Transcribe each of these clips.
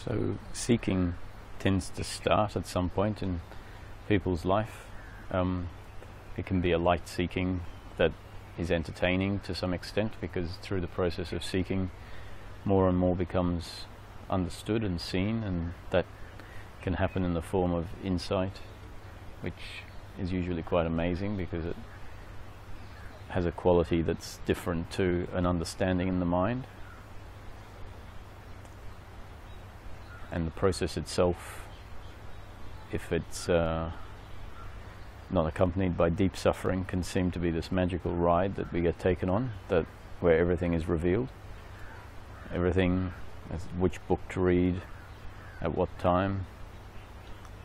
So seeking tends to start at some point in people's life. It can be a light seeking that is entertaining to some extent, because through the process of seeking, more and more becomes understood and seen, and that can happen in the form of insight, which is usually quite amazing because it has a quality that's different to an understanding in the mind. And the process itself, if it's not accompanied by deep suffering, can seem to be this magical ride that we get taken on, that where everything is revealed. Everything, which book to read, at what time,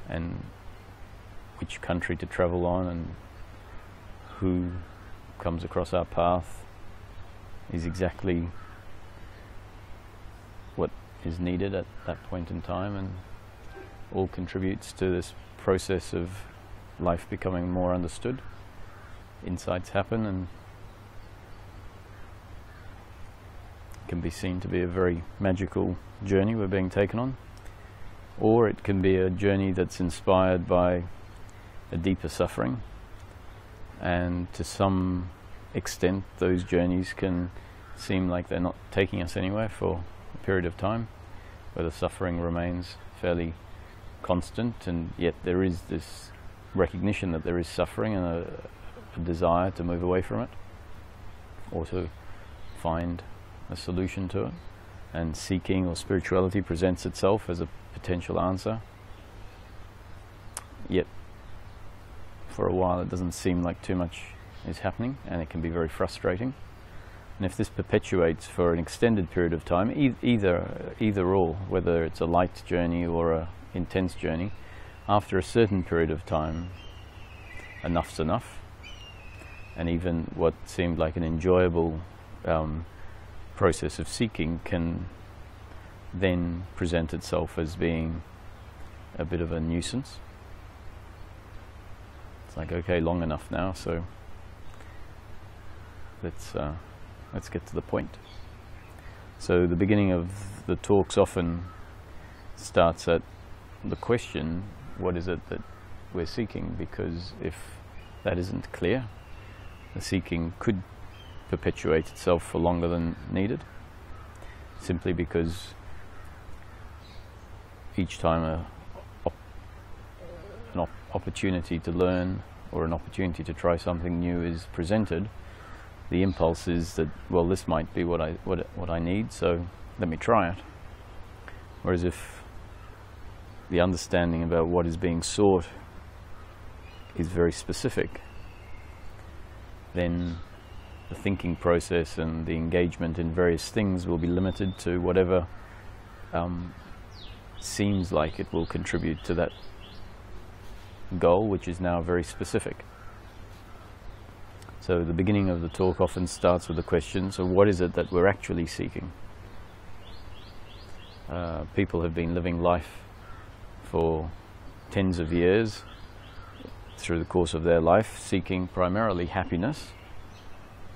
and which country to travel on, and who comes across our path is exactly what is needed at that point in time, and all contributes to this process of life becoming more understood. Insights happen, and can be seen to be a very magical journey we're being taken on. Or it can be a journey that's inspired by a deeper suffering, and to some extent those journeys can seem like they're not taking us anywhere for a period of time, where the suffering remains fairly constant, and yet there is this recognition that there is suffering and a desire to move away from it, or to find a solution to it, and seeking or spirituality presents itself as a potential answer. Yet for a while it doesn't seem like too much is happening, and it can be very frustrating. And if this perpetuates for an extended period of time, either or, whether it's a light journey or a intense journey, after a certain period of time, enough's enough. And even what seemed like an enjoyable process of seeking can then present itself as being a bit of a nuisance. It's like, okay, long enough now, so let's get to the point. So the beginning of the talks often starts at the question, what is it that we're seeking? Because if that isn't clear, the seeking could perpetuate itself for longer than needed, simply because each time an opportunity to learn or an opportunity to try something new is presented, the impulse is that, well, this might be what I need, so let me try it. Whereas if the understanding about what is being sought is very specific, then the thinking process and the engagement in various things will be limited to whatever seems like it will contribute to that goal, which is now very specific. So the beginning of the talk often starts with the question, so what is it that we're actually seeking? People have been living life for tens of years through the course of their life, seeking primarily happiness.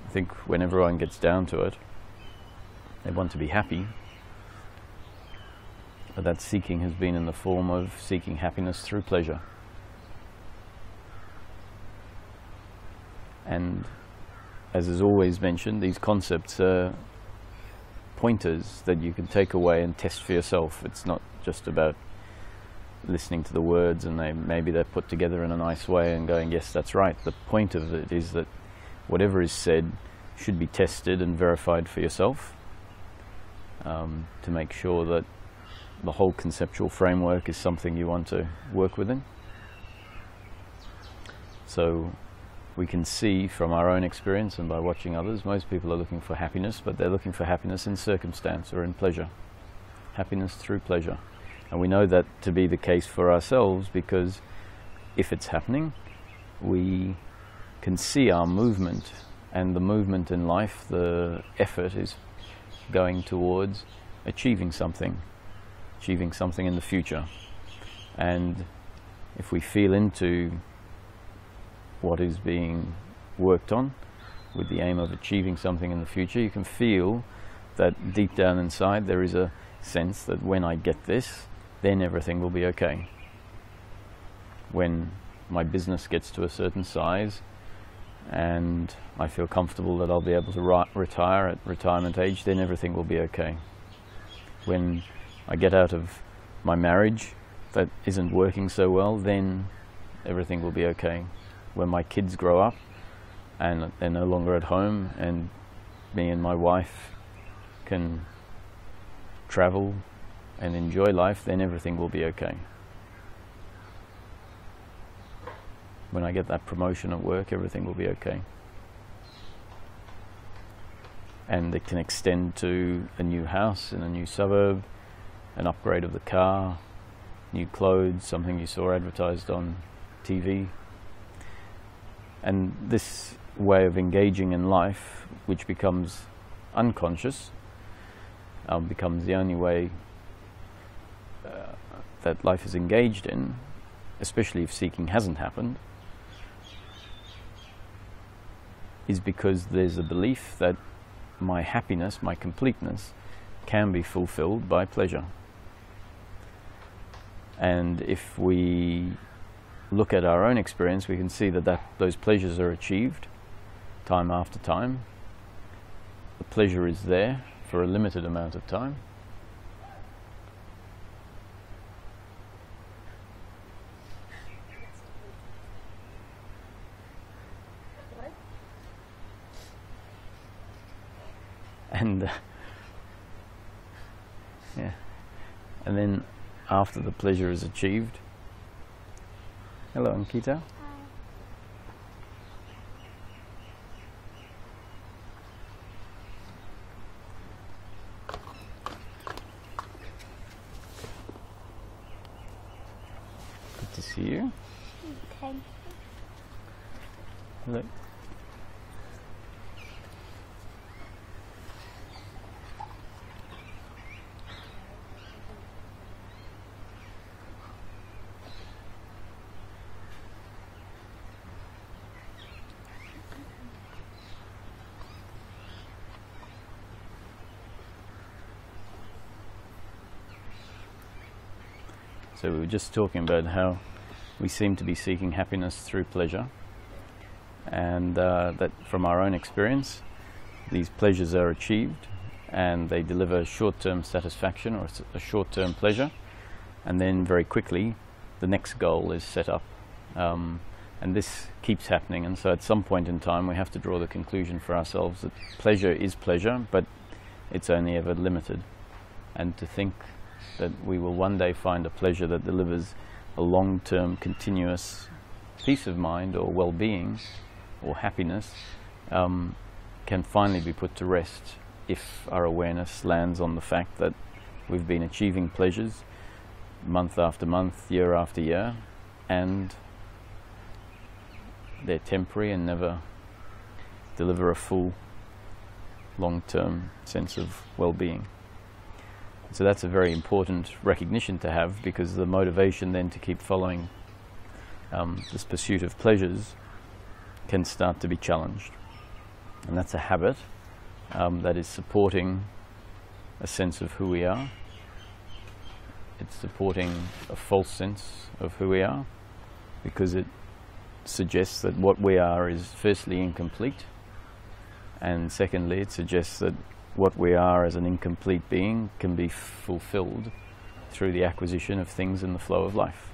I think when everyone gets down to it, they want to be happy, but that seeking has been in the form of seeking happiness through pleasure. And as is always mentioned, these concepts are pointers that you can take away and test for yourself. It's not just about listening to the words and maybe they're put together in a nice way and going, yes, that's right. The point of it is that whatever is said should be tested and verified for yourself, to make sure that the whole conceptual framework is something you want to work within. So we can see from our own experience and by watching others, most people are looking for happiness, but they're looking for happiness in circumstance or in pleasure. Happiness through pleasure. And we know that to be the case for ourselves, because if it's happening, we can see our movement, and the movement in life, the effort is going towards achieving something in the future. And if we feel into what is being worked on with the aim of achieving something in the future, you can feel that deep down inside there is a sense that when I get this, then everything will be okay. When my business gets to a certain size and I feel comfortable that I'll be able to retire at retirement age, then everything will be okay. When I get out of my marriage that isn't working so well, then everything will be okay. When my kids grow up and they're no longer at home and me and my wife can travel and enjoy life, then everything will be okay. When I get that promotion at work, everything will be okay. And it can extend to a new house in a new suburb, an upgrade of the car, new clothes, something you saw advertised on TV. And this way of engaging in life, which becomes unconscious, becomes the only way that life is engaged in, especially if seeking hasn't happened, is because there's a belief that my happiness, my completeness, can be fulfilled by pleasure. And if we look at our own experience, we can see that those pleasures are achieved time after time. The pleasure is there for a limited amount of time. And yeah, and then after the pleasure is achieved, hello Ankita. Good to see you. Okay. Hello. So we were just talking about how we seem to be seeking happiness through pleasure, and that from our own experience, these pleasures are achieved and they deliver short-term satisfaction or a short-term pleasure, and then very quickly the next goal is set up, and this keeps happening. And so at some point in time we have to draw the conclusion for ourselves that pleasure is pleasure, but it's only ever limited, and to think that we will one day find a pleasure that delivers a long-term continuous peace of mind or well-being or happiness can finally be put to rest if our awareness lands on the fact that we've been achieving pleasures month after month, year after year, and they're temporary and never deliver a full long-term sense of well-being. So that's a very important recognition to have, because the motivation then to keep following this pursuit of pleasures can start to be challenged. And that's a habit that is supporting a sense of who we are. It's supporting a false sense of who we are, because it suggests that what we are is firstly incomplete, and secondly it suggests that what we are as an incomplete being can be fulfilled through the acquisition of things in the flow of life.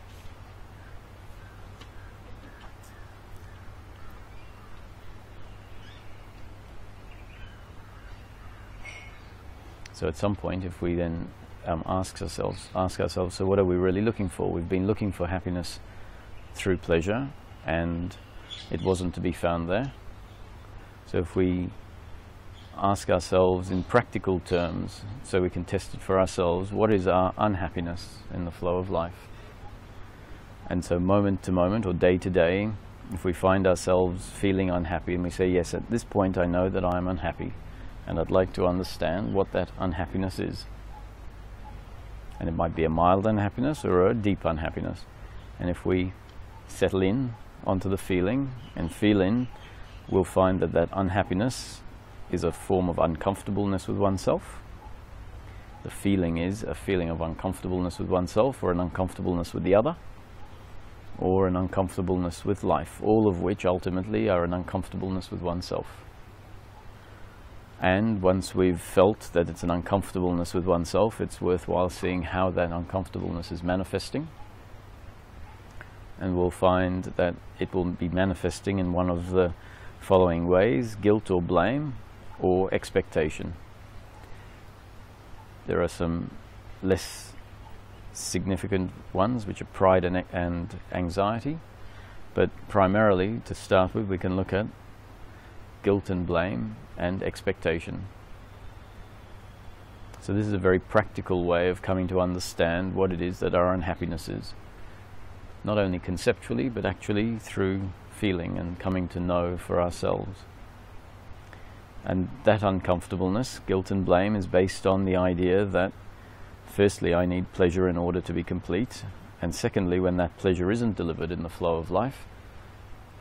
So at some point, if we then ask ourselves, so what are we really looking for? We've been looking for happiness through pleasure, and it wasn't to be found there. So if we ask ourselves in practical terms, so we can test it for ourselves, what is our unhappiness in the flow of life? And so moment to moment or day to day, if we find ourselves feeling unhappy and we say, yes, at this point I know that I am unhappy and I'd like to understand what that unhappiness is. And it might be a mild unhappiness or a deep unhappiness. And if we settle in onto the feeling and feel in, we'll find that that unhappiness is a form of uncomfortableness with oneself. the feeling is a feeling of uncomfortableness with oneself, or an uncomfortableness with the other, or an uncomfortableness with life, all of which ultimately are an uncomfortableness with oneself. And once we've felt that it's an uncomfortableness with oneself, it's worthwhile seeing how that uncomfortableness is manifesting. And we'll find that it will be manifesting in one of the following ways: guilt or blame, or expectation. There are some less significant ones, which are pride and anxiety, but primarily, to start with, we can look at guilt and blame and expectation. So this is a very practical way of coming to understand what it is that our unhappiness is, not only conceptually but actually through feeling and coming to know for ourselves. And that uncomfortableness, guilt and blame, is based on the idea that firstly, I need pleasure in order to be complete, and secondly, when that pleasure isn't delivered in the flow of life,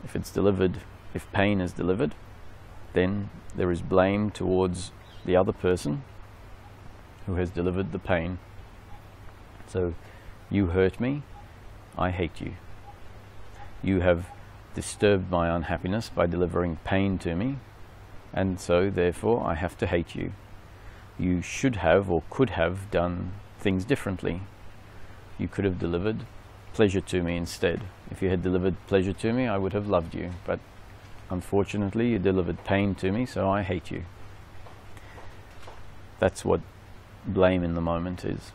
if pain is delivered, then there is blame towards the other person who has delivered the pain. So, you hurt me, I hate you. You have disturbed my unhappiness by delivering pain to me, and so therefore I have to hate you. You should have or could have done things differently. You could have delivered pleasure to me instead. If you had delivered pleasure to me, I would have loved you, but unfortunately you delivered pain to me, so I hate you. That's what blame in the moment is.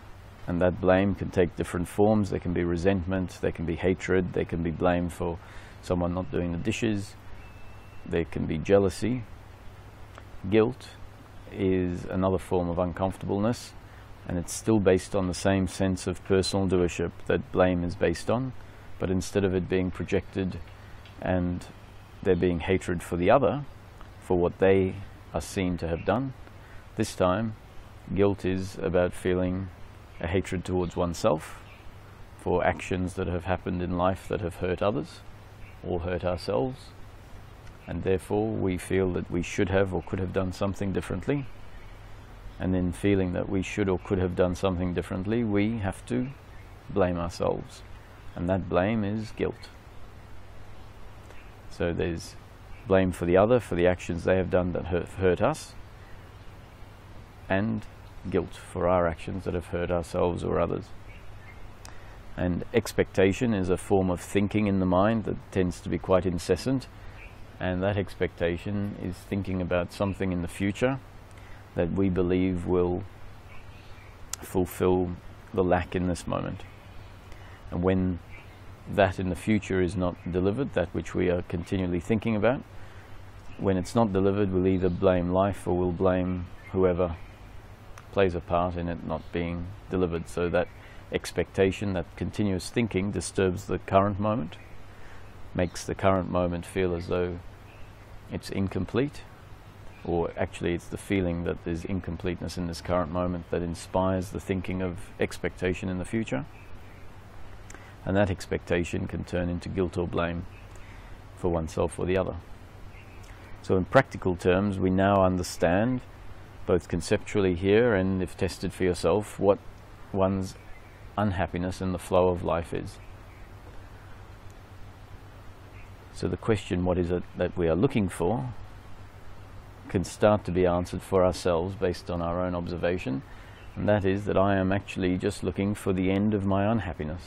And that blame can take different forms. There can be resentment, there can be hatred, there can be blame for someone not doing the dishes, there can be jealousy. Guilt is another form of uncomfortableness, and it's still based on the same sense of personal doership that blame is based on, but instead of it being projected and there being hatred for the other, for what they are seen to have done, this time guilt is about feeling a hatred towards oneself for actions that have happened in life that have hurt others or hurt ourselves, and therefore we feel that we should have or could have done something differently. And in feeling that we should or could have done something differently, we have to blame ourselves, and that blame is guilt. So there's blame for the other, for the actions they have done that hurt us, and guilt for our actions that have hurt ourselves or others. And expectation is a form of thinking in the mind that tends to be quite incessant, and that expectation is thinking about something in the future that we believe will fulfill the lack in this moment. And when that in the future is not delivered, that which we are continually thinking about, when it's not delivered, we'll either blame life or we'll blame whoever plays a part in it not being delivered. So that expectation, that continuous thinking, disturbs the current moment, makes the current moment feel as though it's incomplete, or actually it's the feeling that there's incompleteness in this current moment that inspires the thinking of expectation in the future. And that expectation can turn into guilt or blame for oneself or the other. So in practical terms, we now understand, both conceptually here and if tested for yourself, what one's unhappiness in the flow of life is. So the question, what is it that we are looking for, can start to be answered for ourselves based on our own observation, and that is that I am actually just looking for the end of my unhappiness.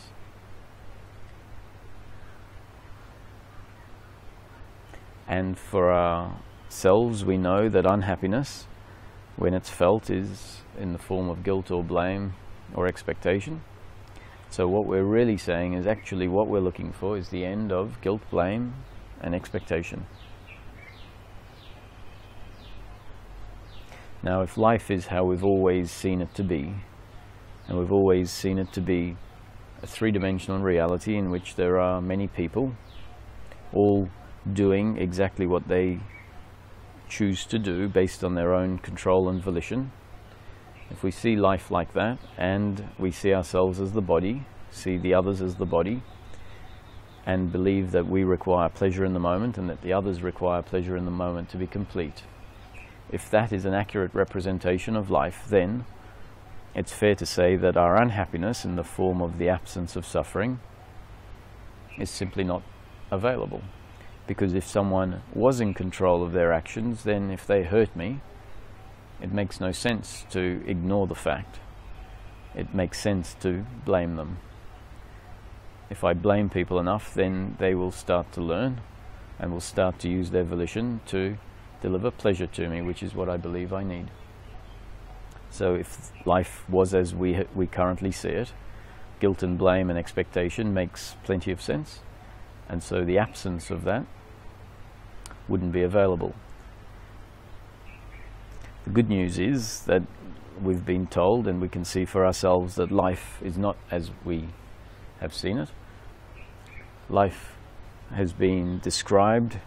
And for ourselves, we know that unhappiness, when it's felt, is in the form of guilt or blame or expectation. So what we're really saying is actually what we're looking for is the end of guilt, blame and expectation. Now, if life is how we've always seen it to be, and we've always seen it to be a three-dimensional reality in which there are many people all doing exactly what they choose to do based on their own control and volition, if we see life like that, and we see ourselves as the body, see the others as the body, and believe that we require pleasure in the moment and that the others require pleasure in the moment to be complete, if that is an accurate representation of life, then it's fair to say that our unhappiness in the form of the absence of suffering is simply not available. Because if someone was in control of their actions, then if they hurt me, it makes no sense to ignore the fact. It makes sense to blame them. If I blame people enough, then they will start to learn and will start to use their volition to deliver pleasure to me, which is what I believe I need. So if life was as we currently see it, guilt and blame and expectation makes plenty of sense, and so the absence of that wouldn't be available. The good news is that we've been told, and we can see for ourselves, that life is not as we have seen it. Life has been described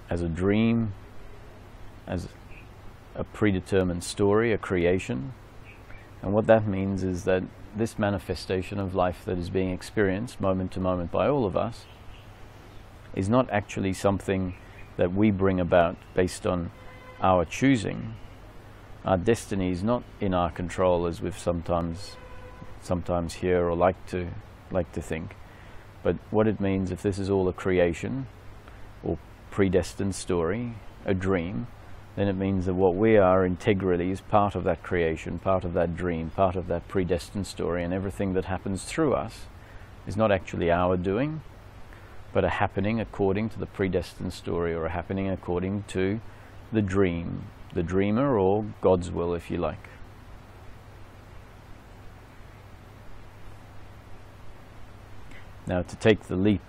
as a dream, as a predetermined story, a creation. And what that means is that this manifestation of life that is being experienced moment to moment by all of us is not actually something that we bring about based on our choosing. Our destiny is not in our control, as we've sometimes hear or like to think. But what it means, if this is all a creation or predestined story, a dream, then it means that what we are integrally is part of that creation, part of that dream, part of that predestined story, and everything that happens through us is not actually our doing, but a happening according to the predestined story, or a happening according to the dream, the dreamer, or God's will, if you like. Now, to take the leap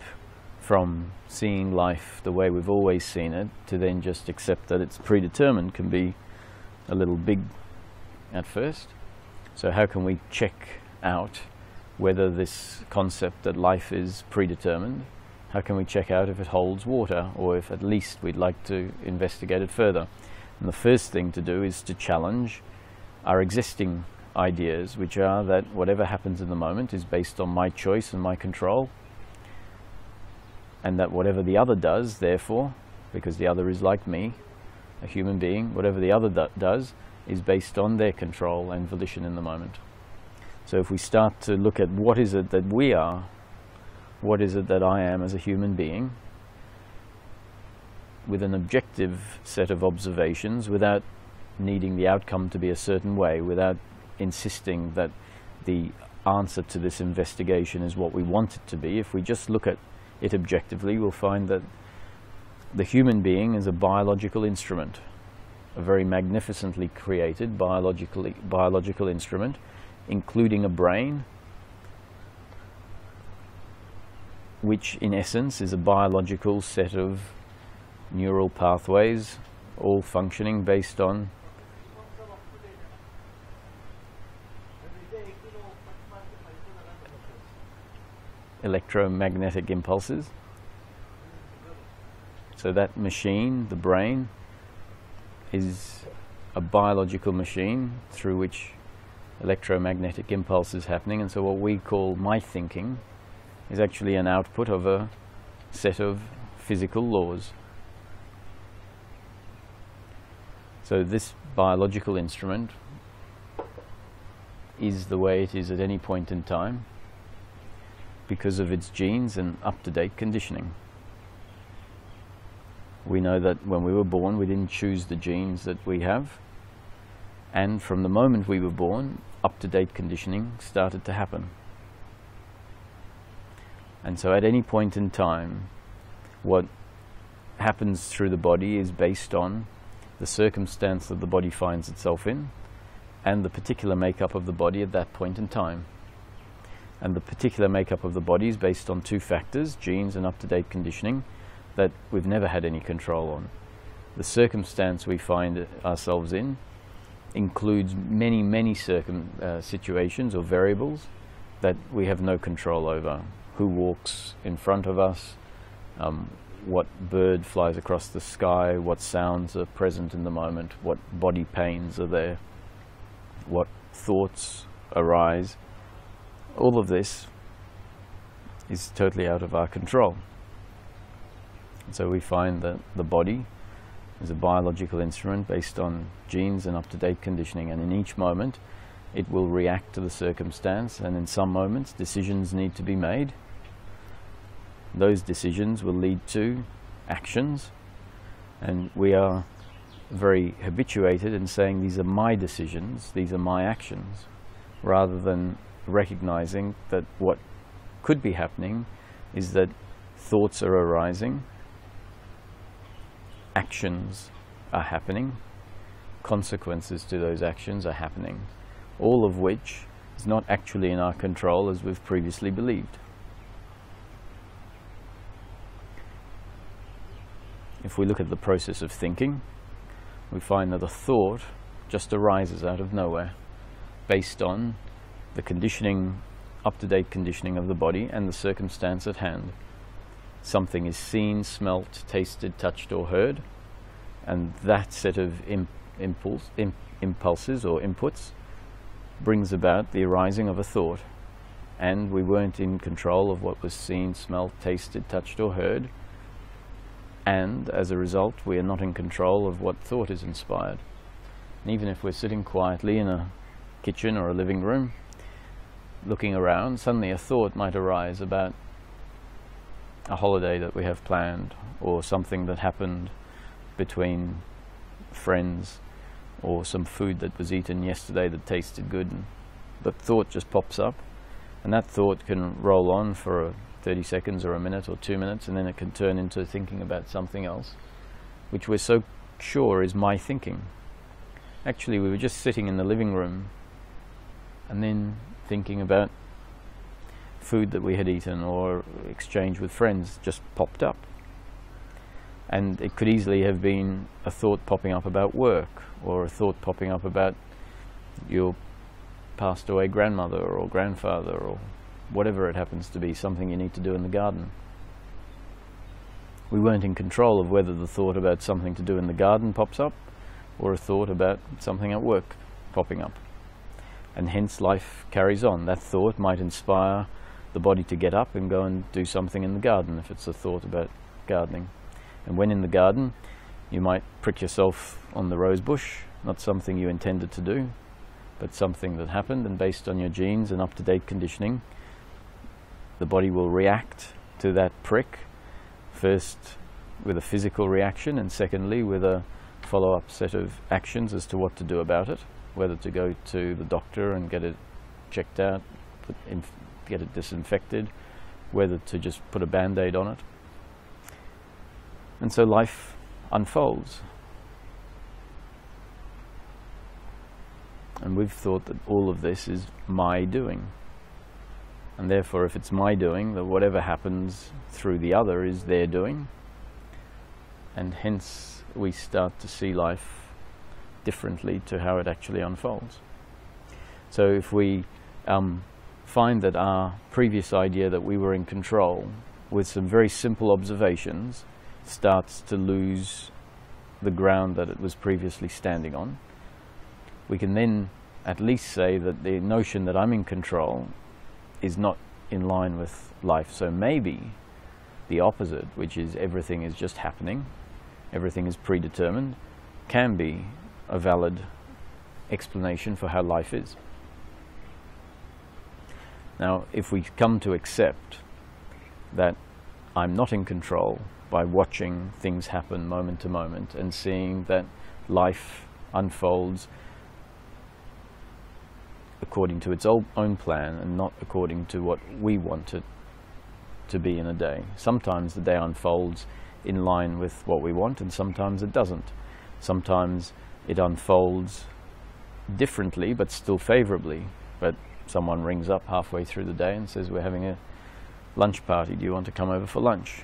from seeing life the way we've always seen it to then just accept that it's predetermined can be a little big at first. So how can we check out whether this concept that life is predetermined, how can we check out if it holds water, or if at least we'd like to investigate it further? And the first thing to do is to challenge our existing ideas, which are that whatever happens in the moment is based on my choice and my control, and that whatever the other does, therefore, because the other is like me, a human being, whatever the other does is based on their control and volition in the moment. So if we start to look at what is it that we are, what is it that I am as a human being, with an objective set of observations, without needing the outcome to be a certain way, without insisting that the answer to this investigation is what we want it to be, if we just look at it objectively, we'll find that the human being is a biological instrument, a very magnificently created biological instrument, including a brain, which in essence is a biological set of neural pathways, all functioning based on electromagnetic impulses. So that machine, the brain, is a biological machine through which electromagnetic impulse is happening, and so what we call my thinking is actually an output of a set of physical laws. So this biological instrument is the way it is at any point in time because of its genes and up-to-date conditioning. We know that when we were born, we didn't choose the genes that we have, and from the moment we were born, up-to-date conditioning started to happen. And so at any point in time, what happens through the body is based on the circumstance that the body finds itself in and the particular makeup of the body at that point in time. And the particular makeup of the body is based on two factors, genes and up-to-date conditioning, that we've never had any control on. The circumstance we find ourselves in includes many, many situations or variables that we have no control over. Who walks in front of us, what bird flies across the sky, what sounds are present in the moment, what body pains are there, what thoughts arise. All of this is totally out of our control. And so we find that the body is a biological instrument based on genes and up-to-date conditioning, and in each moment it will react to the circumstance, and in some moments decisions need to be made. Those decisions will lead to actions, and we are very habituated in saying these are my decisions, these are my actions, rather than recognizing that what could be happening is that thoughts are arising, actions are happening, consequences to those actions are happening, all of which is not actually in our control as we've previously believed. If we look at the process of thinking, we find that a thought just arises out of nowhere based on the conditioning, up-to-date conditioning of the body and the circumstance at hand. Something is seen, smelt, tasted, touched or heard, and that set of impulses or inputs brings about the arising of a thought. And we weren't in control of what was seen, smelt, tasted, touched or heard, and as a result we are not in control of what thought is inspired. And even if we're sitting quietly in a kitchen or a living room looking around, suddenly a thought might arise about a holiday that we have planned, or something that happened between friends, or some food that was eaten yesterday that tasted good, and the thought just pops up, and that thought can roll on for 30 seconds or a minute or 2 minutes, and then it can turn into thinking about something else, which we're so sure is my thinking. Actually, we were just sitting in the living room and then thinking about food that we had eaten or exchange with friends just popped up. And it could easily have been a thought popping up about work, or a thought popping up about your passed away grandmother or grandfather, or whatever it happens to be, something you need to do in the garden. We weren't in control of whether the thought about something to do in the garden pops up, or a thought about something at work popping up. And hence life carries on. That thought might inspire the body to get up and go and do something in the garden, if it's a thought about gardening. And when in the garden, you might prick yourself on the rose bush, not something you intended to do, but something that happened, and based on your genes and up-to-date conditioning, the body will react to that prick, first with a physical reaction, and secondly with a follow-up set of actions as to what to do about it, whether to go to the doctor and get it checked out, get it disinfected, whether to just put a band-aid on it. And so life unfolds. And we've thought that all of this is my doing. And therefore, if it's my doing, that whatever happens through the other is their doing. And hence we start to see life differently to how it actually unfolds. So if we find that our previous idea that we were in control, with some very simple observations, starts to lose the ground that it was previously standing on, we can then at least say that the notion that I'm in control is not in line with life. So maybe the opposite, which is everything is just happening, everything is predetermined, can be a valid explanation for how life is. Now, if we come to accept that I'm not in control by watching things happen moment to moment and seeing that life unfolds according to its own plan and not according to what we want it to be in a day. Sometimes the day unfolds in line with what we want, and sometimes it doesn't. Sometimes it unfolds differently but still favorably. But someone rings up halfway through the day and says, we're having a lunch party, do you want to come over for lunch?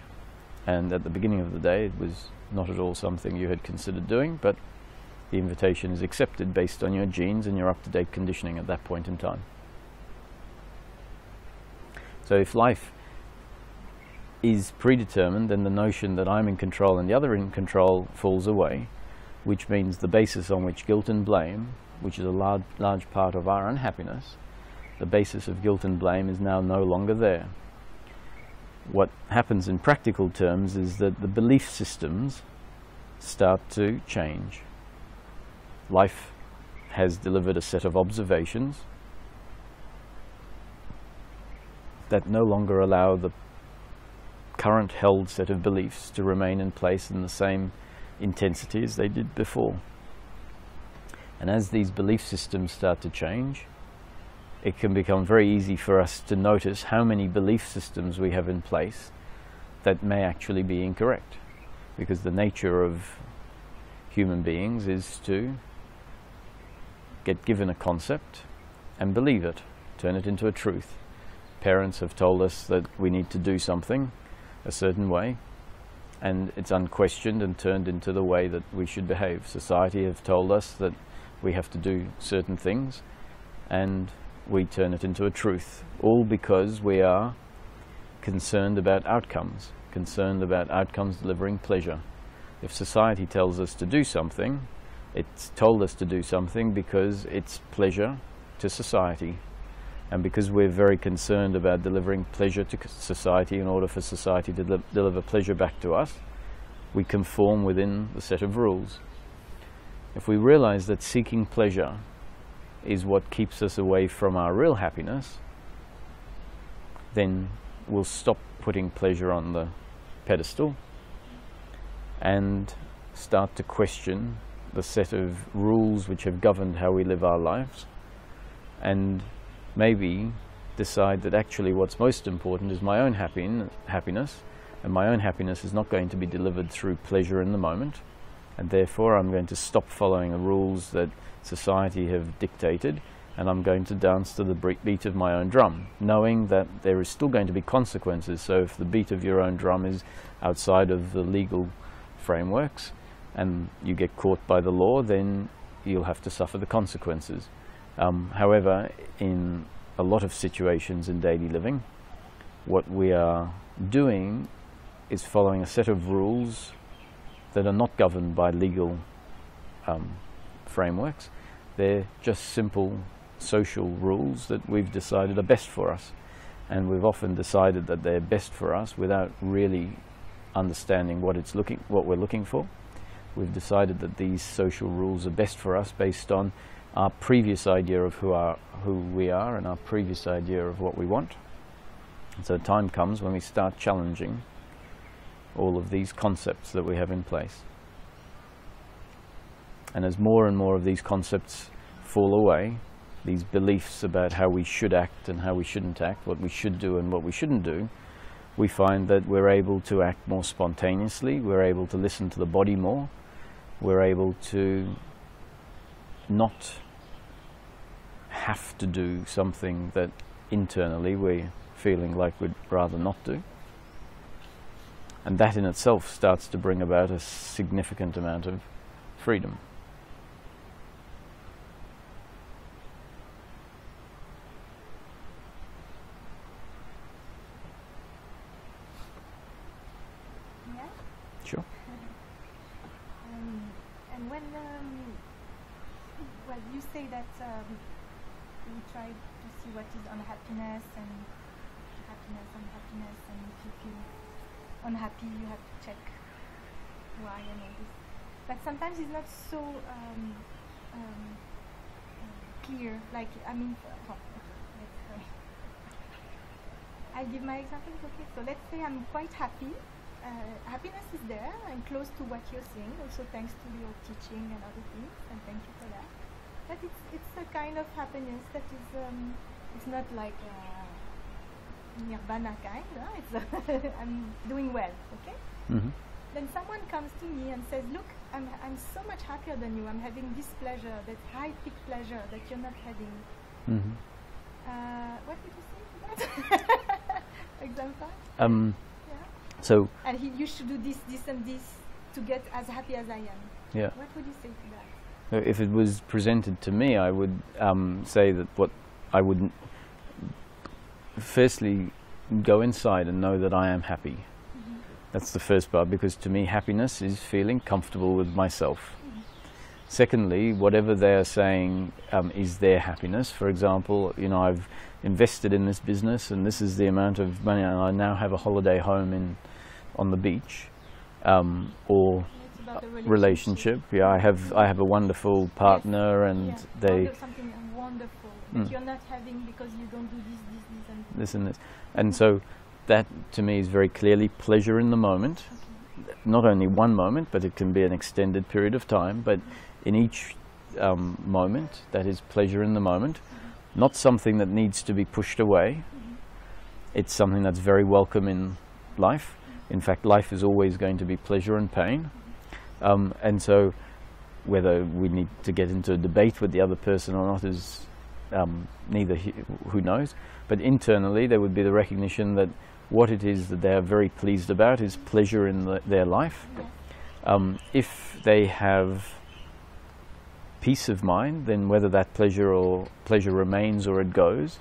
And at the beginning of the day it was not at all something you had considered doing, but the invitation is accepted based on your genes and your up-to-date conditioning at that point in time. So if life is predetermined, then the notion that I'm in control and the other in control falls away, which means the basis on which guilt and blame, which is a large part of our unhappiness, the basis of guilt and blame is now no longer there. What happens in practical terms is that the belief systems start to change. Life has delivered a set of observations that no longer allow the current held set of beliefs to remain in place in the same intensity as they did before. And as these belief systems start to change, it can become very easy for us to notice how many belief systems we have in place that may actually be incorrect, because the nature of human beings is to get given a concept and believe it, turn it into a truth. Parents have told us that we need to do something a certain way, and it's unquestioned and turned into the way that we should behave. Society have told us that we have to do certain things, and we turn it into a truth, all because we are concerned about outcomes delivering pleasure. If society tells us to do something, it's told us to do something because it's pleasure to society. And because we're very concerned about delivering pleasure to society in order for society to deliver pleasure back to us, we conform within the set of rules. If we realize that seeking pleasure is what keeps us away from our real happiness, then we'll stop putting pleasure on the pedestal and start to question the set of rules which have governed how we live our lives, and maybe decide that actually what's most important is my own happiness, and my own happiness is not going to be delivered through pleasure in the moment, and therefore I'm going to stop following the rules that society have dictated, and I'm going to dance to the beat of my own drum, knowing that there is still going to be consequences. So if the beat of your own drum is outside of the legal frameworks and you get caught by the law, then you'll have to suffer the consequences. However, in a lot of situations in daily living, what we are doing is following a set of rules that are not governed by legal frameworks. They're just simple social rules that we've decided are best for us, and we've often decided that they're best for us without really understanding what we're looking for. We've decided that these social rules are best for us based on our previous idea of who we are and our previous idea of what we want. And so time comes when we start challenging all of these concepts that we have in place. And as more and more of these concepts fall away, these beliefs about how we should act and how we shouldn't act, what we should do and what we shouldn't do, we find that we're able to act more spontaneously, we're able to listen to the body more, we're able to not have to do something that internally we're feeling like we'd rather not do. And that in itself starts to bring about a significant amount of freedom. Yeah? Sure. And when, well, you say that we try to see what is unhappiness and happiness, unhappiness, and if you feel unhappy, you have to check why and all this. But sometimes it's not so clear. Like, I mean, I'll give my examples, okay? So let's say I'm quite happy. Happiness is there and close to what you're saying, also thanks to your teaching and other things, and thank you for that. But it's a kind of happiness that is, it's not like nirvana kind, it's I'm doing well, okay? Mm-hmm. Then someone comes to me and says, look, I'm so much happier than you, I'm having this pleasure, that high peak pleasure that you're not having. Mm-hmm. What would you say to that? Example? So, and you should do this, this and this to get as happy as I am. Yeah. What would you say to that? If it was presented to me, I would say that what I would firstly go inside and know that I am happy. Mm-hmm. That's the first part, because to me happiness is feeling comfortable with myself. Mm-hmm. Secondly, whatever they are saying is their happiness. For example, you know, I've invested in this business and this is the amount of money, and I now have a holiday home on the beach, or about the relationship. Yeah, I have a wonderful partner, yes. and yeah. they something wonderful that you're not having because you don't do this, and this, and so that to me is very clearly pleasure in the moment. Okay. Not only one moment, but it can be an extended period of time. But in each moment, that is pleasure in the moment, not something that needs to be pushed away. It's something that's very welcome in life. In fact, life is always going to be pleasure and pain. And so whether we need to get into a debate with the other person or not is who knows. But internally there would be the recognition that what it is that they are very pleased about is pleasure in their life. If they have peace of mind, then whether that pleasure remains or it goes,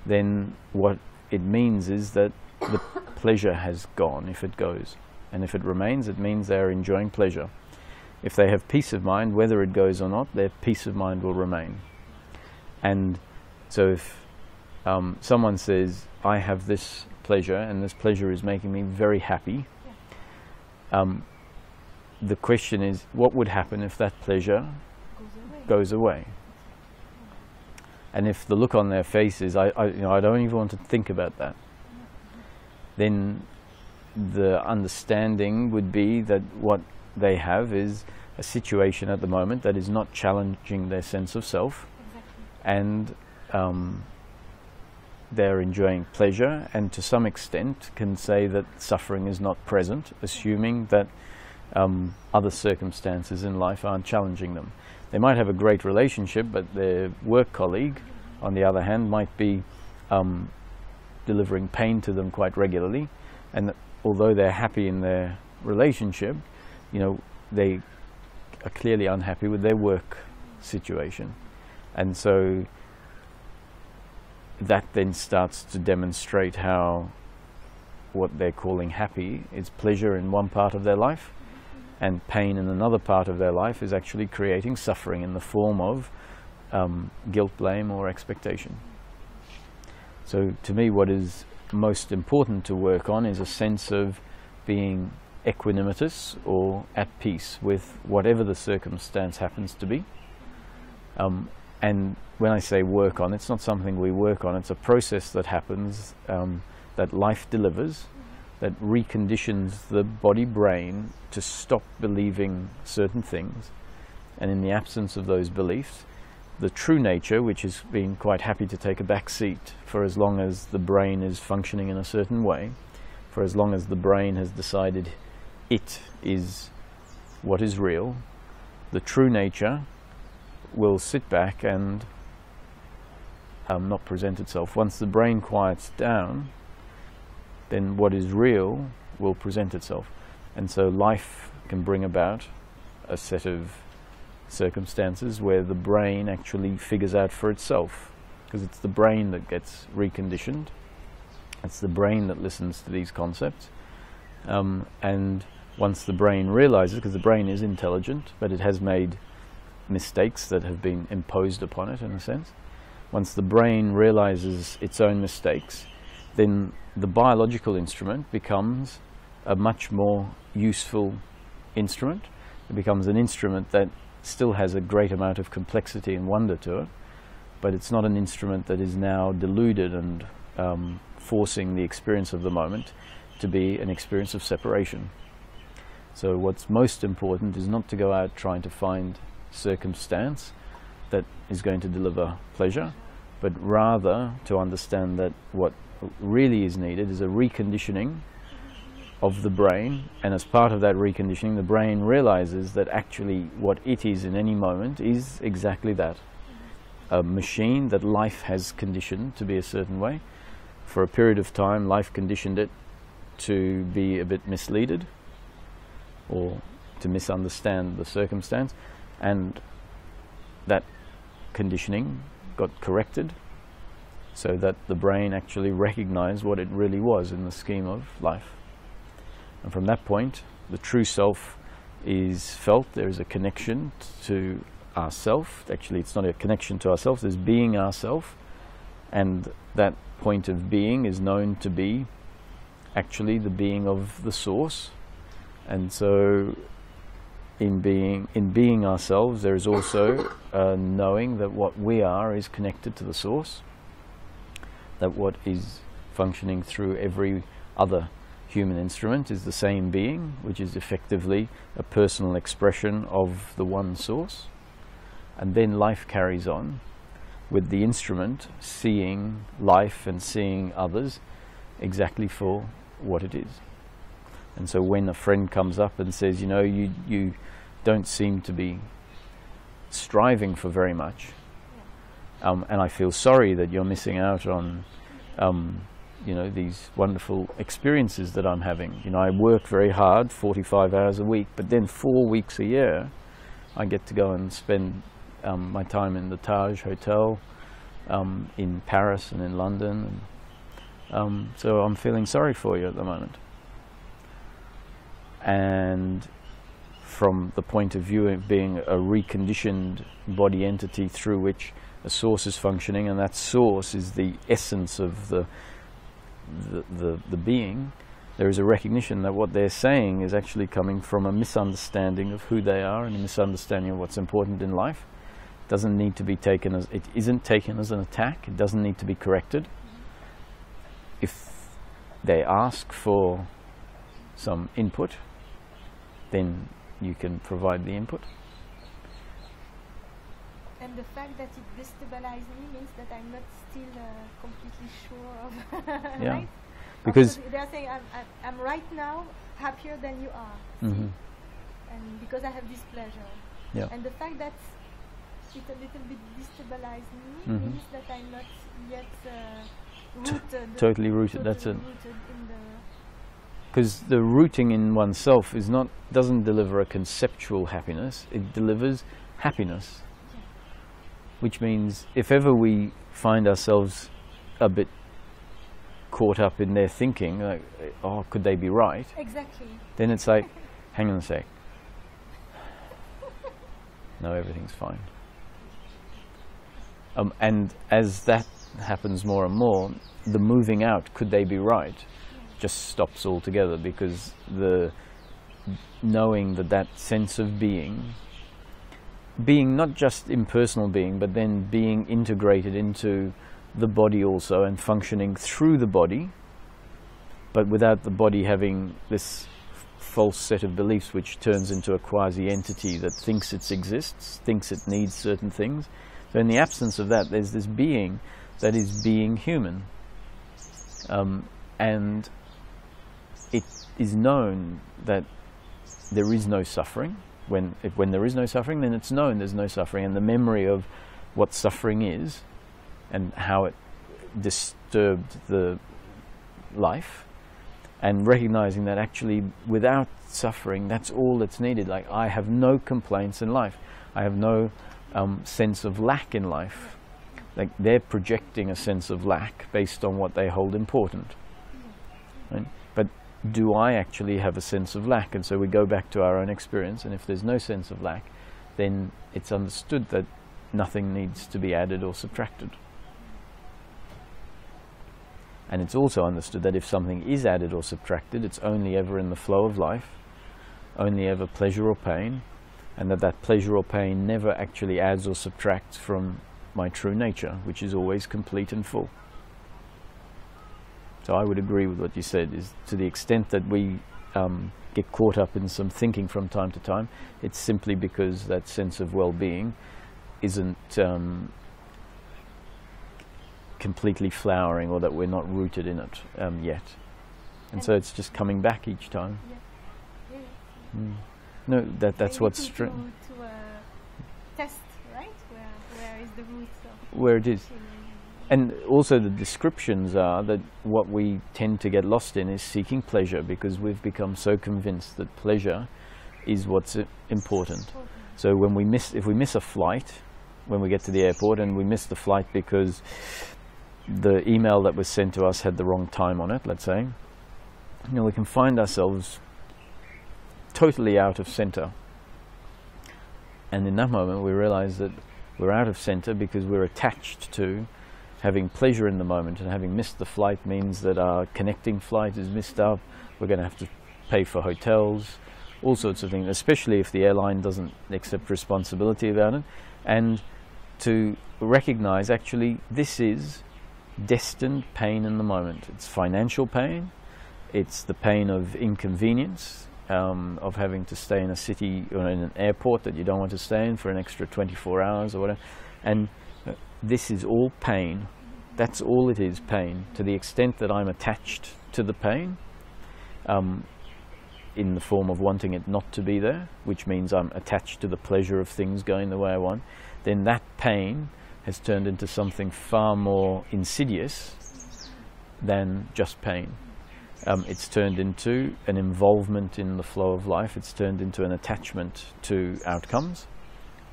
then what it means is that the pleasure has gone if it goes. And if it remains, it means they are enjoying pleasure. If they have peace of mind, whether it goes or not, their peace of mind will remain. And so if someone says, I have this pleasure and this pleasure is making me very happy, the question is, what would happen if that pleasure goes away? And if the look on their face is, I don't even want to think about that, then the understanding would be that what they have is a situation at the moment that is not challenging their sense of self. Exactly. And they're enjoying pleasure, and to some extent can say that suffering is not present, assuming that other circumstances in life aren't challenging them. They might have a great relationship, but their work colleague, on the other hand, might be delivering pain to them quite regularly, and although they're happy in their relationship, they are clearly unhappy with their work situation. And so that then starts to demonstrate how what they're calling happy is pleasure in one part of their life, and pain in another part of their life is actually creating suffering in the form of guilt, blame, or expectation. So to me, what is most important to work on is a sense of being equanimitous or at peace with whatever the circumstance happens to be. And when I say work on, it's not something we work on, it's a process that happens, that life delivers, that reconditions the body-brain to stop believing certain things. And in the absence of those beliefs, the true nature, which has been quite happy to take a back seat for as long as the brain is functioning in a certain way, for as long as the brain has decided it is what is real, the true nature will sit back and not present itself. Once the brain quiets down, then what is real will present itself. And so life can bring about a set of circumstances where the brain actually figures out for itself, because it's the brain that gets reconditioned. It's the brain that listens to these concepts. And once the brain realizes, because the brain is intelligent, but it has made mistakes that have been imposed upon it in a sense. Once the brain realizes its own mistakes, then the biological instrument becomes a much more useful instrument. It becomes an instrument that still has a great amount of complexity and wonder to it, but it's not an instrument that is now deluded and forcing the experience of the moment to be an experience of separation. So what's most important is not to go out trying to find circumstance that is going to deliver pleasure, but rather to understand that what really is needed is a reconditioning of the brain, and as part of that reconditioning, the brain realizes that actually what it is in any moment is exactly that. A machine that life has conditioned to be a certain way. For a period of time, life conditioned it to be a bit misleaded or to misunderstand the circumstance, and that conditioning got corrected so that the brain actually recognized what it really was in the scheme of life. And from that point, the true self is felt. There is a connection to ourself. Actually, it's not a connection to ourselves, there's being ourself, and that point of being is known to be actually the being of the source. And so in being ourselves, there is also knowing that what we are is connected to the source, that what is functioning through every other human instrument is the same being, which is effectively a personal expression of the one source. And then life carries on with the instrument seeing life and seeing others exactly for what it is. And so when a friend comes up and says, you know, you don't seem to be striving for very much, and I feel sorry that you're missing out on you know, these wonderful experiences that I'm having. You know, I work very hard, 45 hours a week, but then 4 weeks a year I get to go and spend my time in the Taj Hotel in Paris and in London. And, so I'm feeling sorry for you at the moment. And from the point of view of being a reconditioned body entity through which a source is functioning, and that source is the essence of the being, there is a recognition that what they're saying is actually coming from a misunderstanding of who they are and a misunderstanding of what's important in life. It doesn't need to be taken as, it isn't taken as an attack, it doesn't need to be corrected. If they ask for some input, then you can provide the input. And the fact that it destabilizes me means that I'm not still completely sure of Yeah. right? Because they are saying I'm right now happier than you are. mm-hmm. And because I have this pleasure. Yeah. And the fact that it a little bit destabilizes me Mm-hmm. means that I'm not yet rooted. Totally rooted, that's it. Rooted in the Because the rooting in oneself is not, doesn't deliver a conceptual happiness, it delivers happiness. yeah. Which means if ever we find ourselves a bit caught up in their thinking, like, oh, could they be right? Exactly. Then it's like, hang on a sec. No, everything's fine. And as that happens more and more, the moving out, could they be right, just stops altogether, because the knowing that that sense of being not just impersonal being, but then being integrated into the body also and functioning through the body, but without the body having this false set of beliefs which turns into a quasi-entity that thinks it exists, thinks it needs certain things. So in the absence of that, there's this being that is being human. And it is known that there is no suffering. When there is no suffering, then it's known there's no suffering, and the memory of what suffering is and how it disturbed the life, and recognizing that actually without suffering, that's all that's needed. Like, I have no complaints in life. I have no sense of lack in life. Like, they're projecting a sense of lack based on what they hold important. Right? But do I actually have a sense of lack? And so we go back to our own experience, and if there's no sense of lack, then it's understood that nothing needs to be added or subtracted. And it's also understood that if something is added or subtracted, it's only ever in the flow of life, only ever pleasure or pain, and that pleasure or pain never actually adds or subtracts from my true nature, which is always complete and full. So I would agree with what you said, is to the extent that we get caught up in some thinking from time to time, it's simply because that sense of well-being isn't completely flowering, or that we're not rooted in it yet. And so it's just coming back each time. Yeah. Yeah. Mm. No, that's what's to test, right? Where is the root of where it is. And also the descriptions are that what we tend to get lost in is seeking pleasure, because we've become so convinced that pleasure is what's important. So when if we miss a flight, when we get to the airport and we miss the flight because the email that was sent to us had the wrong time on it, let's say, we can find ourselves totally out of center. And in that moment we realize that we're out of center because we're attached to having pleasure in the moment, and having missed the flight means that our connecting flight is missed up. We're going to have to pay for hotels, all sorts of things, especially if the airline doesn't accept responsibility about it, and to recognize actually this is destined pain in the moment. It's financial pain, it's the pain of inconvenience, of having to stay in a city or in an airport that you don't want to stay in for an extra 24 hours or whatever, and this is all pain. That's all it is, pain. To the extent that I'm attached to the pain, in the form of wanting it not to be there, which means I'm attached to the pleasure of things going the way I want, then that pain has turned into something far more insidious than just pain. It's turned into an involvement in the flow of life, it's turned into an attachment to outcomes,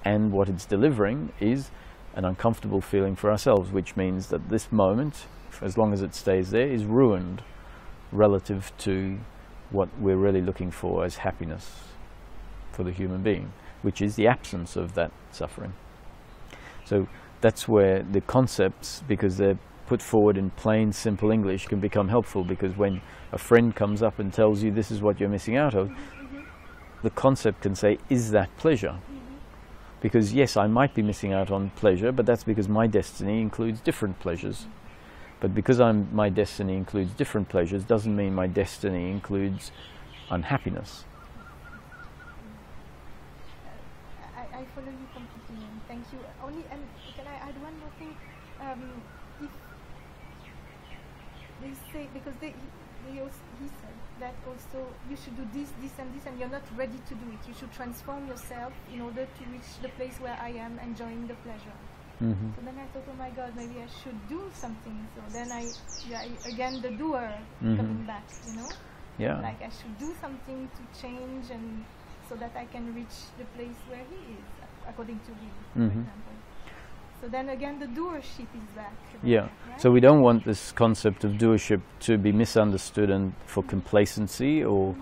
and what it's delivering is an uncomfortable feeling for ourselves, which means that this moment, as long as it stays there, is ruined relative to what we're really looking for as happiness for the human being, which is the absence of that suffering. So that's where the concepts, because they're put forward in plain, simple English, can become helpful, because when a friend comes up and tells you this is what you're missing out of, the concept can say, is that pleasure? Because yes, I might be missing out on pleasure, but that's because my destiny includes different pleasures. But because my destiny includes different pleasures doesn't mean my destiny includes unhappiness. I follow you completely, and thank you. Only, and can I add one more thing? If they say, because he said that also you should do this, this, and this, and you're not ready to do it. You should transform yourself in order to reach the place where I am enjoying the pleasure. Mm-hmm. So then I thought, oh my God, maybe I should do something. So then again, the doer coming back, you know? Yeah. Like I should do something to change, and so that I can reach the place where he is, according to him, for example. So then again, the doership is back. Yeah. Right? So we don't want this concept of doership to be misunderstood and for complacency, or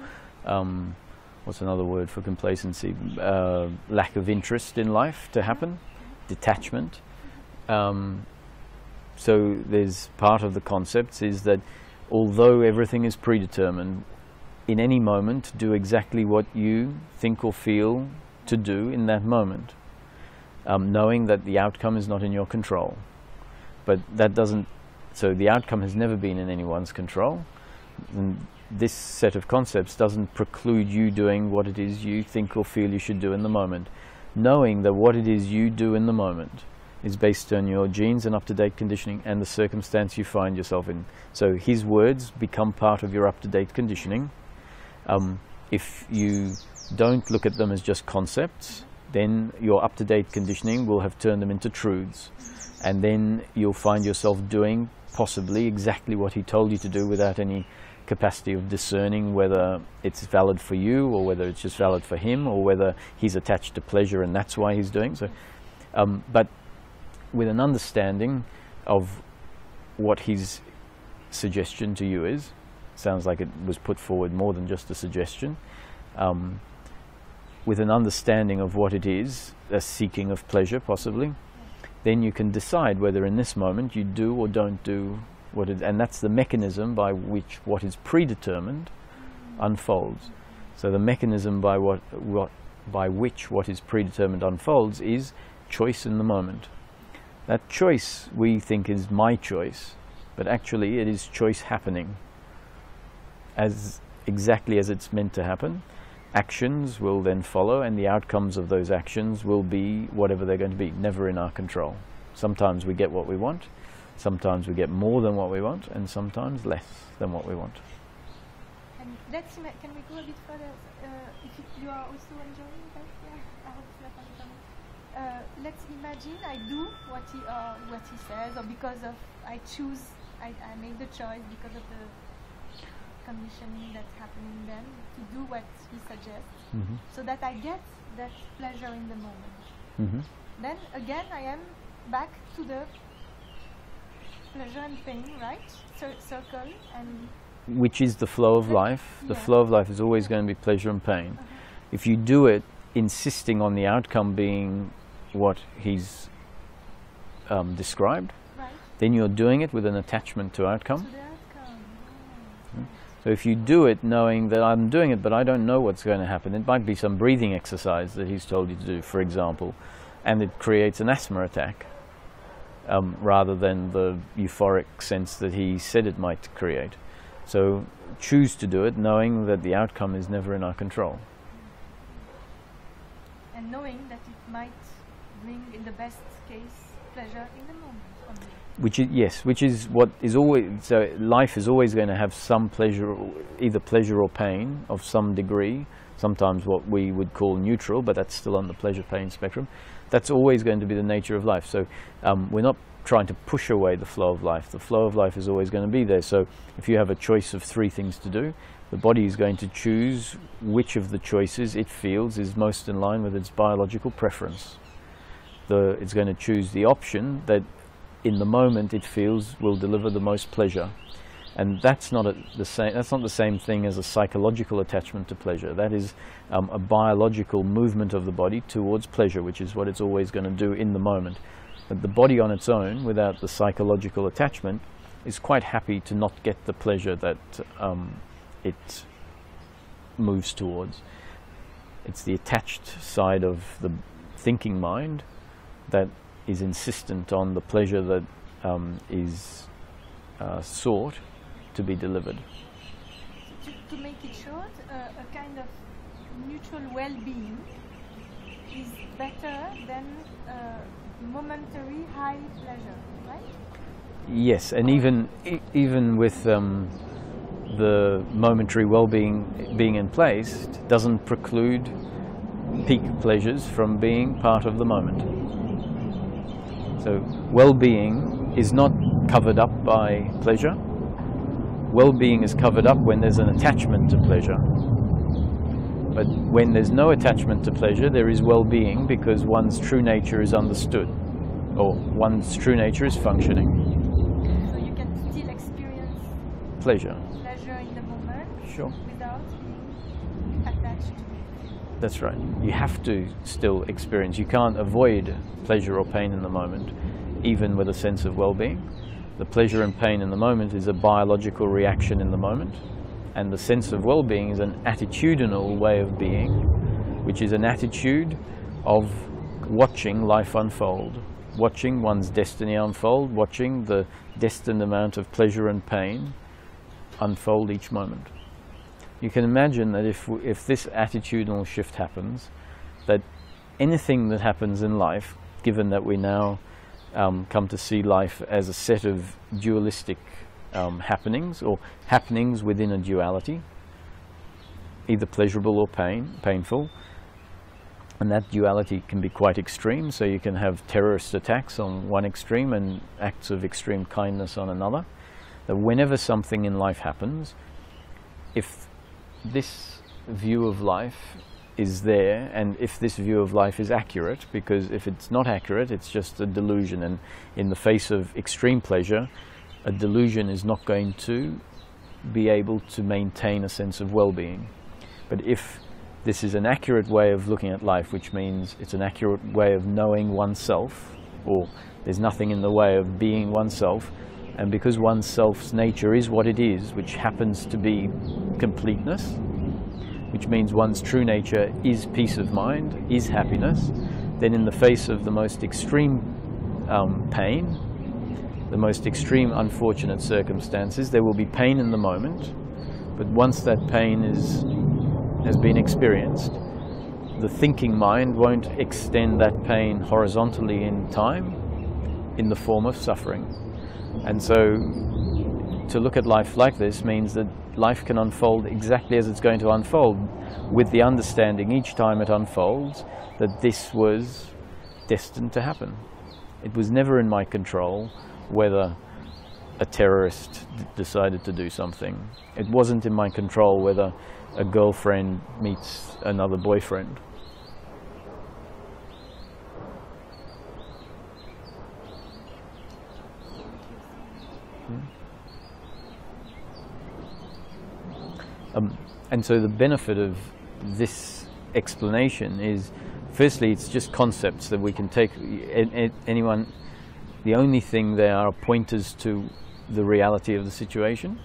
what's another word for complacency? Lack of interest in life to happen. Detachment. So there's part of the concepts is that although everything is predetermined, in any moment do exactly what you think or feel to do in that moment, knowing that the outcome is not in your control. But that doesn't, so the outcome has never been in anyone's control, and this set of concepts doesn't preclude you doing what it is you think or feel you should do in the moment, knowing that what it is you do in the moment is based on your genes and up-to-date conditioning and the circumstance you find yourself in. So his words become part of your up-to-date conditioning. If you don't look at them as just concepts, then your up-to-date conditioning will have turned them into truths, and then you'll find yourself doing possibly exactly what he told you to do without any capacity of discerning whether it's valid for you or whether it's just valid for him, or whether he's attached to pleasure and that's why he's doing so. But with an understanding of what his suggestion to you is, sounds like it was put forward more than just a suggestion, with an understanding of what it is, a seeking of pleasure possibly, then you can decide whether in this moment you do or don't do what it, and that's the mechanism by which what is predetermined unfolds. So the mechanism by which what is predetermined unfolds is choice in the moment. That choice we think is my choice, but actually it is choice happening as exactly as it's meant to happen. Actions will then follow, and the outcomes of those actions will be whatever they're going to be, never in our control. Sometimes we get what we want, sometimes we get more than what we want, and sometimes less than what we want. And can we go a bit further? If you are also enjoying that? Yeah, I hope it's not uncommon. Let's imagine I do what he says, or because of I make the choice because of the conditioning that's happening then to do what he suggests, so that I get that pleasure in the moment. Then again I am back to the pleasure and pain, right? Circle, and which is the flow of life. The flow of life is always going to be pleasure and pain. If you do it insisting on the outcome being what he's described, then you're doing it with an attachment to outcome. So if you do it knowing that I'm doing it, but I don't know what's going to happen, it might be some breathing exercise that he's told you to do, for example, and it creates an asthma attack, rather than the euphoric sense that he said it might create. So choose to do it knowing that the outcome is never in our control. And knowing that it might bring, in the best case, pleasure in the moment only. Which is what is always, so life is always going to have some pleasure, either pleasure or pain of some degree, sometimes what we would call neutral, but that's still on the pleasure-pain spectrum. That's always going to be the nature of life. So we're not trying to push away the flow of life. The flow of life is always going to be there. So if you have a choice of 3 things to do, the body is going to choose which of the choices it feels is most in line with its biological preference. It's going to choose the option that in the moment it feels will deliver the most pleasure. And that's not the same thing as a psychological attachment to pleasure. That is a biological movement of the body towards pleasure, which is what it's always going to do in the moment. But the body on its own, without the psychological attachment, is quite happy to not get the pleasure that it moves towards. It's the attached side of the thinking mind that is insistent on the pleasure that is sought to be delivered. To make it short, a kind of neutral well-being is better than momentary high pleasure, right? Yes, and even with the momentary well-being being in place, it doesn't preclude peak pleasures from being part of the moment. So well-being is not covered up by pleasure. Well-being is covered up when there's an attachment to pleasure. But when there's no attachment to pleasure, there is well-being because one's true nature is understood, or one's true nature is functioning. So you can still experience pleasure in the moment, sure, without being attached to it. That's right. You have to still experience. You can't avoid pleasure or pain in the moment, even with a sense of well-being. The pleasure and pain in the moment is a biological reaction in the moment, and the sense of well-being is an attitudinal way of being, which is an attitude of watching life unfold, watching one's destiny unfold, watching the destined amount of pleasure and pain unfold each moment. You can imagine that if this attitudinal shift happens, that anything that happens in life, given that we now come to see life as a set of dualistic happenings, or happenings within a duality, either pleasurable or painful, and that duality can be quite extreme. So you can have terrorist attacks on one extreme and acts of extreme kindness on another. That whenever something in life happens, if this view of life is there, and if this view of life is accurate, because if it's not accurate, it's just a delusion, and in the face of extreme pleasure, a delusion is not going to be able to maintain a sense of well-being. But if this is an accurate way of looking at life, which means it's an accurate way of knowing oneself, or there's nothing in the way of being oneself, and because oneself's nature is what it is, which happens to be completeness, which means one's true nature is peace of mind, is happiness, then in the face of the most extreme pain, the most extreme unfortunate circumstances, there will be pain in the moment, but once that pain has been experienced, the thinking mind won't extend that pain horizontally in time in the form of suffering. And so to look at life like this means that life can unfold exactly as it's going to unfold, with the understanding each time it unfolds that this was destined to happen. It was never in my control whether a terrorist decided to do something. It wasn't in my control whether a girlfriend meets another boyfriend. And so the benefit of this explanation is, firstly, it's just concepts that we can take. Anyone, the only thing they are pointers to the reality of the situation.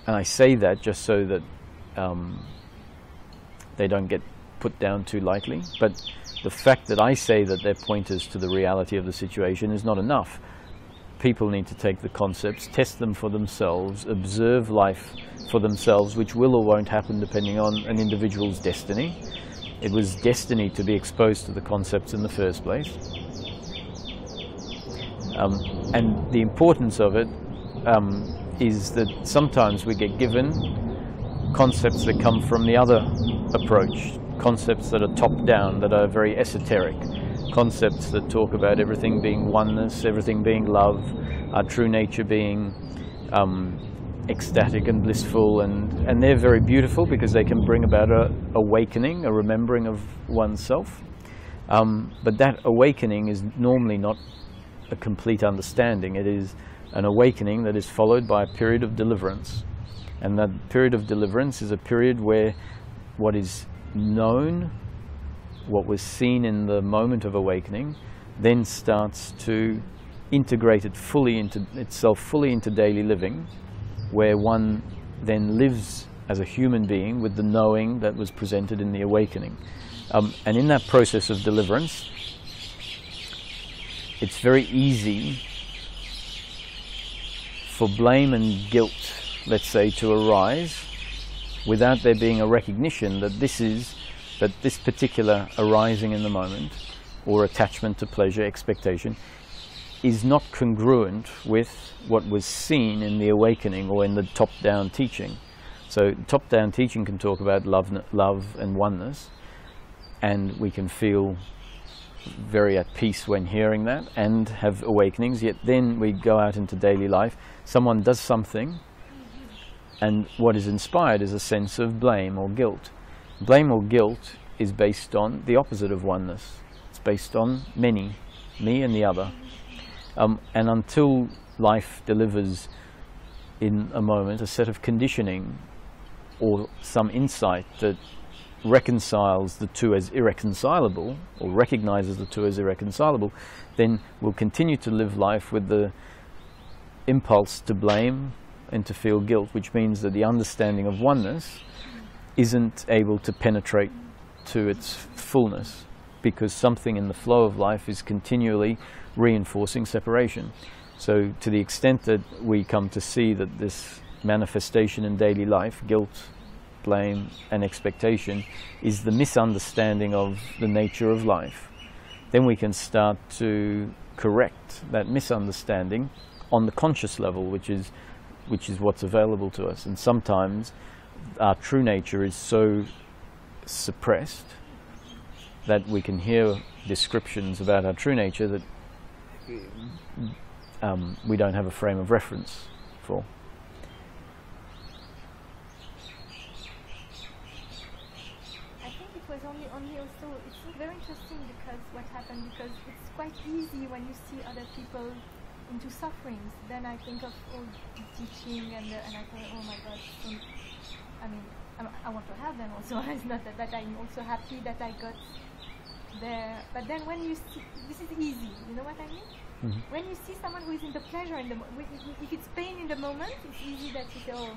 And I say that just so that they don't get put down too lightly. But the fact that I say that they're pointers to the reality of the situation is not enough. People need to take the concepts, test them for themselves, observe life for themselves, which will or won't happen depending on an individual's destiny. It was destiny to be exposed to the concepts in the first place. And the importance of it is that sometimes we get given concepts that come from the other approach, concepts that are top-down, that are very esoteric, concepts that talk about everything being oneness, everything being love, our true nature being ecstatic and blissful, and they're very beautiful because they can bring about a awakening, a remembering of oneself. But that awakening is normally not a complete understanding. It is an awakening that is followed by a period of deliverance. And that period of deliverance is a period where what is known, what was seen in the moment of awakening, then starts to integrate it fully into itself, fully into daily living, where one then lives as a human being with the knowing that was presented in the awakening. And in that process of deliverance, it's very easy for blame and guilt, let's say, to arise without there being a recognition that this particular arising in the moment, or attachment to pleasure, expectation, is not congruent with what was seen in the awakening or in the top-down teaching. So top-down teaching can talk about love and oneness, and we can feel very at peace when hearing that and have awakenings. Yet then we go out into daily life, someone does something, and what is inspired is a sense of blame or guilt. Blame or guilt is based on the opposite of oneness. It's based on many, me and the other. And until life delivers in a moment a set of conditioning or some insight that reconciles the two as irreconcilable, or recognizes the two as irreconcilable, then we'll continue to live life with the impulse to blame and to feel guilt, which means that the understanding of oneness isn't able to penetrate to its fullness, because something in the flow of life is continually reinforcing separation. So to the extent that we come to see that this manifestation in daily life, guilt, blame and expectation, is the misunderstanding of the nature of life, then we can start to correct that misunderstanding on the conscious level, which is what's available to us. And sometimes our true nature is so suppressed that we can hear descriptions about our true nature that we don't have a frame of reference for. I think it was only also, it's very interesting because what happened, because it's quite easy when you see other people into sufferings. Then I think of all the teaching and I thought, oh my God, I mean, I want to have them also. It's not that, but I'm also happy that I got there. But then when you see, this is easy, you know what I mean? Mm-hmm. When you see someone who is in the pleasure, if it's pain in the moment, it's easy that you say, oh,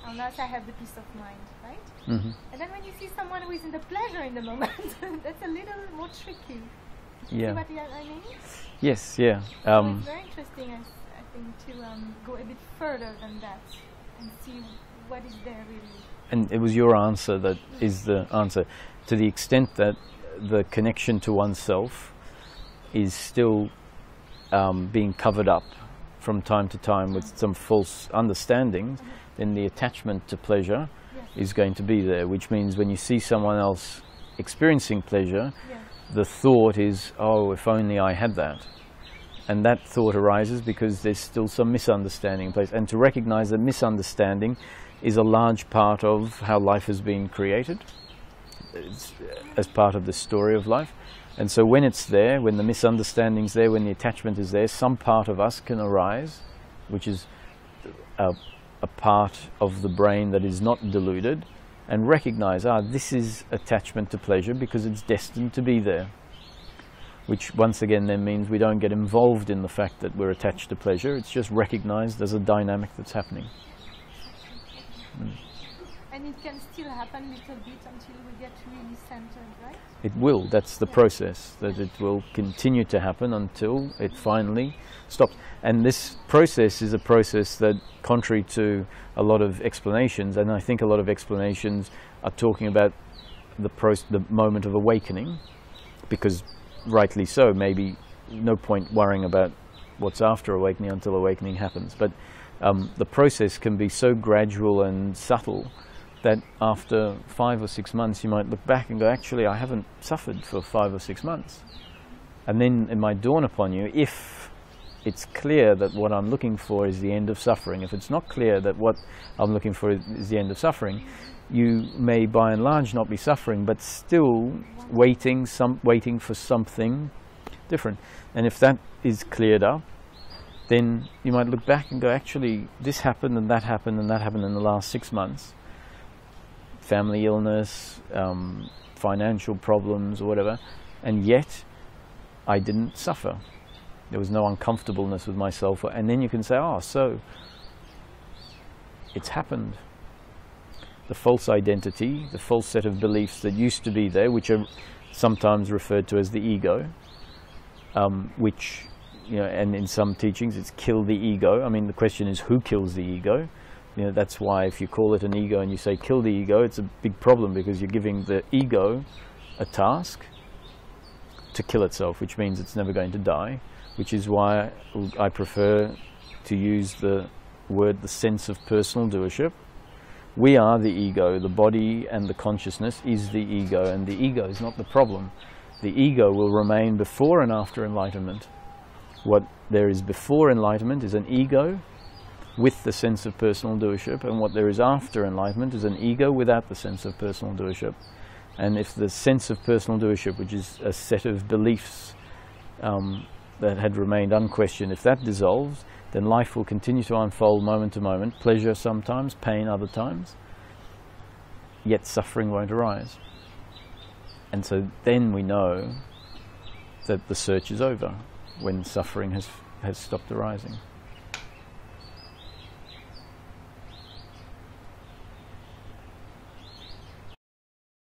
unless I have the peace of mind, right? Mm-hmm. And then when you see someone who is in the pleasure in the moment, that's a little more tricky. Yeah. See what I mean? Yes, yeah. So it's very interesting, I think, to go a bit further than that and see what is there really. And it was your answer that is the answer. To the extent that the connection to oneself is still being covered up from time to time with some false understandings, then the attachment to pleasure is going to be there, which means when you see someone else experiencing pleasure, the thought is, oh, if only I had that. And that thought arises because there's still some misunderstanding in place. And to recognize that misunderstanding is a large part of how life has been created, as part of the story of life. And so when it's there, when the misunderstanding's there, when the attachment is there, some part of us can arise, which is a part of the brain that is not deluded, and recognize, this is attachment to pleasure because it's destined to be there. Which once again then means we don't get involved in the fact that we're attached to pleasure. It's just recognized as a dynamic that's happening. And it can still happen a little bit until we get really centered, right? It will. That's the process, that it will continue to happen until it finally stops. And this process is a process that, contrary to a lot of explanations, and I think a lot of explanations are talking about the moment of awakening, because rightly so, maybe no point worrying about what's after awakening until awakening happens. But the process can be so gradual and subtle that after 5 or 6 months you might look back and go, actually I haven't suffered for 5 or 6 months. And then it might dawn upon you, if it's clear that what I'm looking for is the end of suffering, if it's not clear that what I'm looking for is the end of suffering, you may by and large not be suffering, but still waiting for something different. And if that is cleared up, then you might look back and go, actually this happened and that happened and that happened in the last 6 months. Family illness, financial problems or whatever, and yet I didn't suffer. There was no uncomfortableness with myself. And then you can say, oh, so it's happened. The false identity, the false set of beliefs that used to be there, which are sometimes referred to as the ego, which, you know, and in some teachings it's kill the ego. I mean, the question is, who kills the ego? You know, that's why if you call it an ego and you say kill the ego, it's a big problem, because you're giving the ego a task to kill itself, which means it's never going to die, which is why I prefer to use the word, the sense of personal doership. We are the ego. The body and the consciousness is the ego, and the ego is not the problem. The ego will remain before and after enlightenment. What there is before enlightenment is an ego with the sense of personal doership, and what there is after enlightenment is an ego without the sense of personal doership. And if the sense of personal doership, which is a set of beliefs that had remained unquestioned, if that dissolves, then life will continue to unfold moment to moment, pleasure sometimes, pain other times, yet suffering won't arise. And so then we know that the search is over, when suffering has stopped arising.